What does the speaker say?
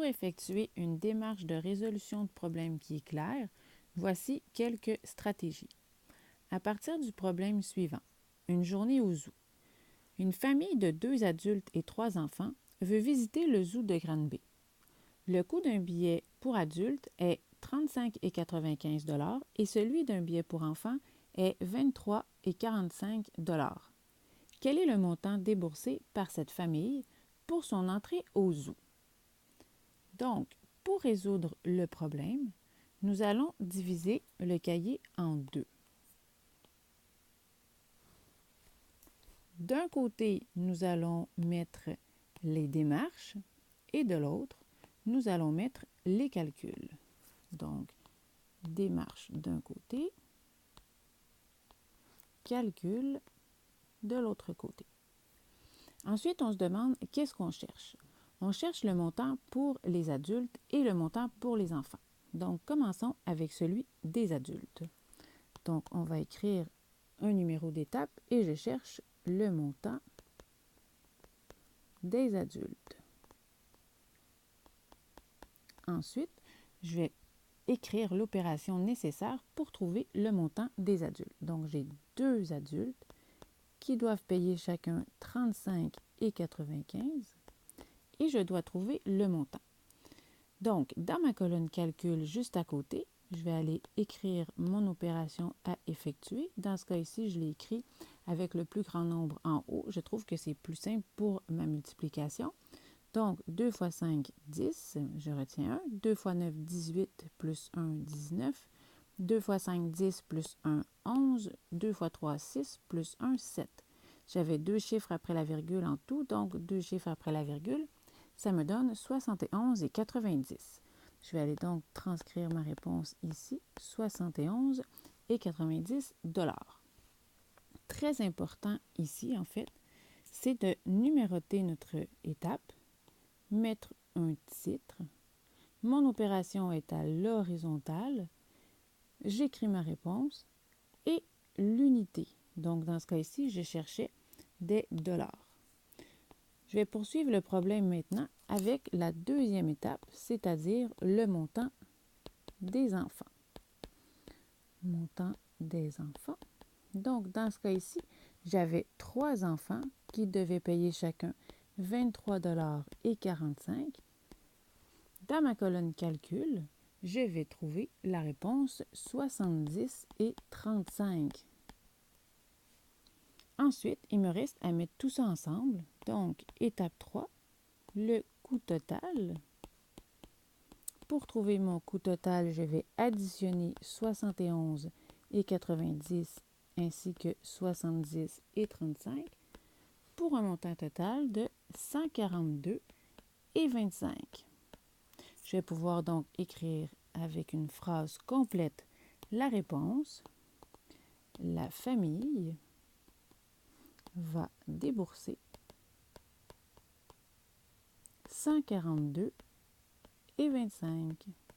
Pour effectuer une démarche de résolution de problème qui est claire, voici quelques stratégies. À partir du problème suivant, une journée au zoo. Une famille de 2 adultes et 3 enfants veut visiter le zoo de Granby. Le coût d'un billet pour adulte est 35,95 $ et celui d'un billet pour enfant est 23,45 $. Quel est le montant déboursé par cette famille pour son entrée au zoo? Donc, pour résoudre le problème, nous allons diviser le cahier en deux. D'un côté, nous allons mettre les démarches et de l'autre, nous allons mettre les calculs. Donc, démarche d'un côté, calcul de l'autre côté. Ensuite, on se demande qu'est-ce qu'on cherche. On cherche le montant pour les adultes et le montant pour les enfants. Donc, commençons avec celui des adultes. Donc, on va écrire un numéro d'étape et je cherche le montant des adultes. Ensuite, je vais écrire l'opération nécessaire pour trouver le montant des adultes. Donc, j'ai 2 adultes qui doivent payer chacun 35,95 et je dois trouver le montant. Donc, dans ma colonne calcul juste à côté, je vais aller écrire mon opération à effectuer. Dans ce cas ici, je l'ai écrit avec le plus grand nombre en haut. Je trouve que c'est plus simple pour ma multiplication. Donc, 2 x 5, 10, je retiens 1. 2 x 9, 18, plus 1, 19. 2 x 5, 10, plus 1, 11. 2 x 3, 6, plus 1, 7. J'avais 2 chiffres après la virgule en tout, donc 2 chiffres après la virgule. Ça me donne 71,90. Je vais aller donc transcrire ma réponse ici, 71,90 $. Très important ici, en fait, c'est de numéroter notre étape, mettre un titre. Mon opération est à l'horizontale. J'écris ma réponse et l'unité. Donc, dans ce cas ici, je cherchais des dollars. Je vais poursuivre le problème maintenant avec la deuxième étape, c'est-à-dire le montant des enfants. Montant des enfants. Donc, dans ce cas ici, j'avais 3 enfants qui devaient payer chacun 23,45 $. Dans ma colonne calcul, je vais trouver la réponse 70,35 $. Ensuite, il me reste à mettre tout ça ensemble. Donc, étape 3, le coût total. Pour trouver mon coût total, je vais additionner 71,90 ainsi que 70,35 pour un montant total de 142,25. Je vais pouvoir donc écrire avec une phrase complète la réponse. La famille va débourser 142,25 $.